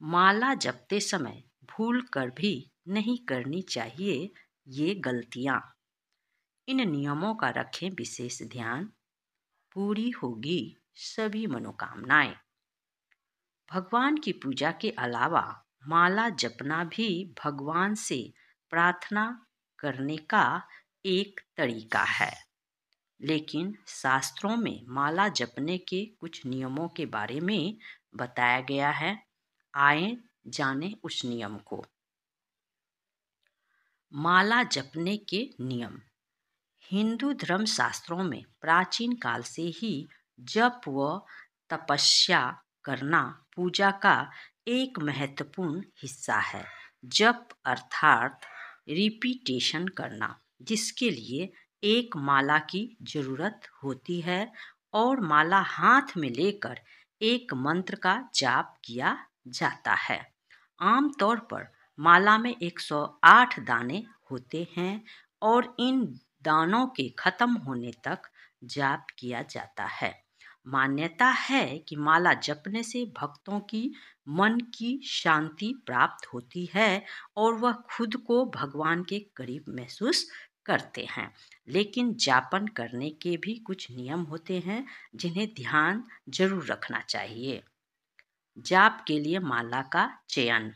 माला जपते समय भूल कर भी नहीं करनी चाहिए ये गलतियाँ। इन नियमों का रखें विशेष ध्यान, पूरी होगी सभी मनोकामनाएं। भगवान की पूजा के अलावा माला जपना भी भगवान से प्रार्थना करने का एक तरीका है। लेकिन शास्त्रों में माला जपने के कुछ नियमों के बारे में बताया गया है। आए जाने उस नियम को। माला जपने के नियम। हिंदू धर्म शास्त्रों में प्राचीन काल से ही जप व तपस्या करना पूजा का एक महत्वपूर्ण हिस्सा है। जप अर्थात रिपीटेशन करना, जिसके लिए एक माला की जरूरत होती है और माला हाथ में लेकर एक मंत्र का जाप किया जाता है। आमतौर पर माला में 108 दाने होते हैं और इन दानों के खत्म होने तक जाप किया जाता है। मान्यता है कि माला जपने से भक्तों की मन की शांति प्राप्त होती है और वह खुद को भगवान के करीब महसूस करते हैं। लेकिन जापन करने के भी कुछ नियम होते हैं जिन्हें ध्यान जरूर रखना चाहिए। जाप के लिए माला का चयन।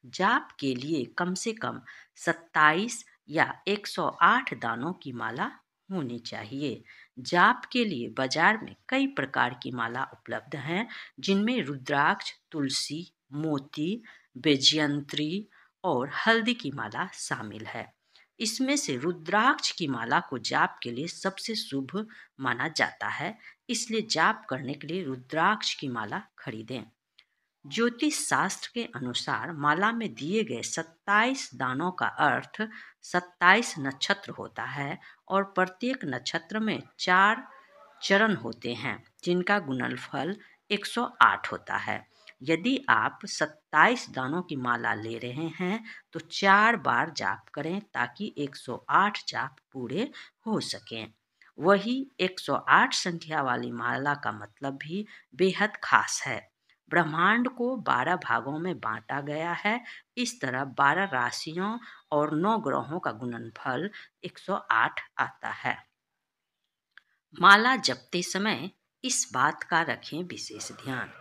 जाप के लिए कम से कम 27 या 108 दानों की माला होनी चाहिए। जाप के लिए बाजार में कई प्रकार की माला उपलब्ध हैं, जिनमें रुद्राक्ष, तुलसी, मोती, वैजयंत्री और हल्दी की माला शामिल है। इसमें से रुद्राक्ष की माला को जाप के लिए सबसे शुभ माना जाता है, इसलिए जाप करने के लिए रुद्राक्ष की माला खरीदें। ज्योतिष शास्त्र के अनुसार माला में दिए गए 27 दानों का अर्थ 27 नक्षत्र होता है और प्रत्येक नक्षत्र में 4 चरण होते हैं, जिनका गुणनफल 108 होता है। यदि आप 27 दानों की माला ले रहे हैं तो 4 बार जाप करें ताकि 108 जाप पूरे हो सकें। वही 108 संख्या वाली माला का मतलब भी बेहद खास है। ब्रह्मांड को 12 भागों में बांटा गया है। इस तरह 12 राशियों और 9 ग्रहों का गुणनफल 108 आता है। माला जपते समय इस बात का रखें विशेष ध्यान।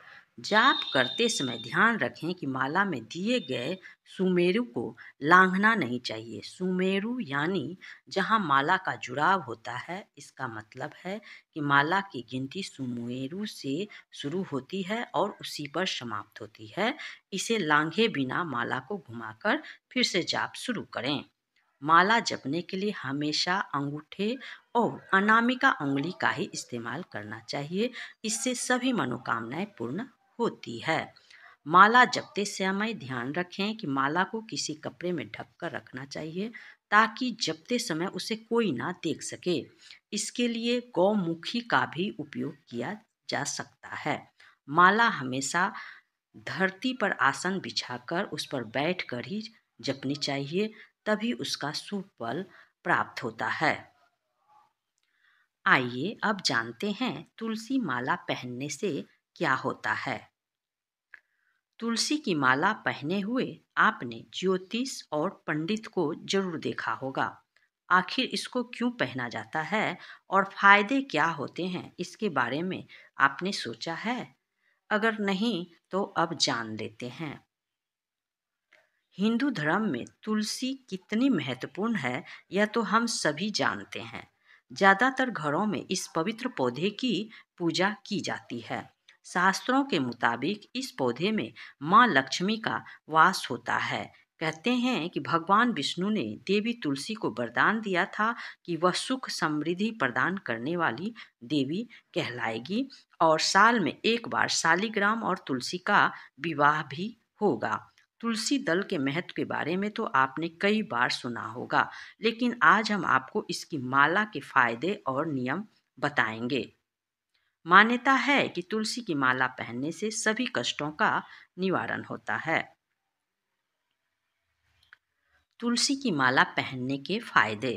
जाप करते समय ध्यान रखें कि माला में दिए गए सुमेरु को लांघना नहीं चाहिए। सुमेरु यानी जहां माला का जुड़ाव होता है, इसका मतलब है कि माला की गिनती सुमेरु से शुरू होती है और उसी पर समाप्त होती है। इसे लांघे बिना माला को घुमाकर फिर से जाप शुरू करें। माला जपने के लिए हमेशा अंगूठे और अनामिका उंगली का ही इस्तेमाल करना चाहिए। इससे सभी मनोकामनाएं पूर्ण होती है। माला जपते समय ध्यान रखें कि माला को किसी कपड़े में ढक कर रखना चाहिए ताकि जपते समय उसे कोई ना देख सके। इसके लिए गौमुखी का भी उपयोग किया जा सकता है। माला हमेशा धरती पर आसन बिछाकर उस पर बैठकर ही जपनी चाहिए, तभी उसका शुभ फल प्राप्त होता है। आइए अब जानते हैं तुलसी माला पहनने से क्या होता है। तुलसी की माला पहने हुए आपने ज्योतिष और पंडित को जरूर देखा होगा। आखिर इसको क्यों पहना जाता है और फायदे क्या होते हैं, इसके बारे में आपने सोचा है? अगर नहीं तो अब जान लेते हैं। हिंदू धर्म में तुलसी कितनी महत्वपूर्ण है यह तो हम सभी जानते हैं। ज़्यादातर घरों में इस पवित्र पौधे की पूजा की जाती है। शास्त्रों के मुताबिक इस पौधे में माँ लक्ष्मी का वास होता है। कहते हैं कि भगवान विष्णु ने देवी तुलसी को वरदान दिया था कि वह सुख समृद्धि प्रदान करने वाली देवी कहलाएगी और साल में एक बार शालिग्राम और तुलसी का विवाह भी होगा। तुलसी दल के महत्व के बारे में तो आपने कई बार सुना होगा, लेकिन आज हम आपको इसकी माला के फायदे और नियम बताएंगे। मान्यता है कि तुलसी की माला पहनने से सभी कष्टों का निवारण होता है। तुलसी की माला पहनने के फायदे।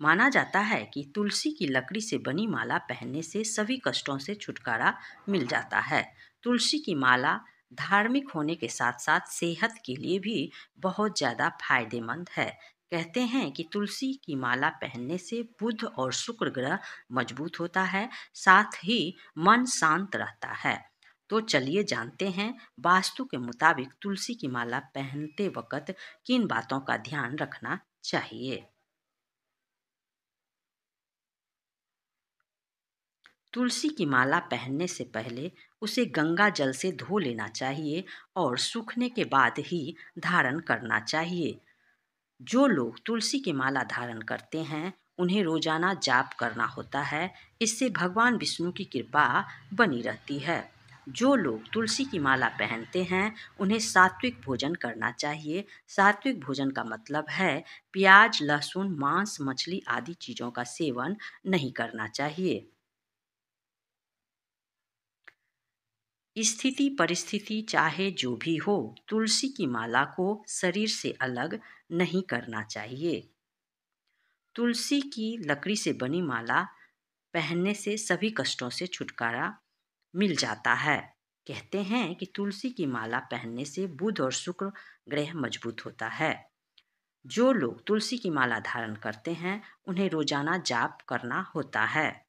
माना जाता है कि तुलसी की लकड़ी से बनी माला पहनने से सभी कष्टों से छुटकारा मिल जाता है। तुलसी की माला धार्मिक होने के साथ साथ सेहत के लिए भी बहुत ज़्यादा फायदेमंद है। कहते हैं कि तुलसी की माला पहनने से बुध और शुक्र ग्रह मजबूत होता है, साथ ही मन शांत रहता है। तो चलिए जानते हैं वास्तु के मुताबिक तुलसी की माला पहनते वक्त किन बातों का ध्यान रखना चाहिए। तुलसी की माला पहनने से पहले उसे गंगा जल से धो लेना चाहिए और सूखने के बाद ही धारण करना चाहिए। जो लोग तुलसी की माला धारण करते हैं उन्हें रोजाना जाप करना होता है। इससे भगवान विष्णु की कृपा बनी रहती है। जो लोग तुलसी की माला पहनते हैं उन्हें सात्विक भोजन करना चाहिए। सात्विक भोजन का मतलब है प्याज, लहसुन, मांस, मछली आदि चीज़ों का सेवन नहीं करना चाहिए। स्थिति परिस्थिति चाहे जो भी हो, तुलसी की माला को शरीर से अलग नहीं करना चाहिए। तुलसी की लकड़ी से बनी माला पहनने से सभी कष्टों से छुटकारा मिल जाता है। कहते हैं कि तुलसी की माला पहनने से बुध और शुक्र ग्रह मजबूत होता है। जो लोग तुलसी की माला धारण करते हैं उन्हें रोजाना जाप करना होता है।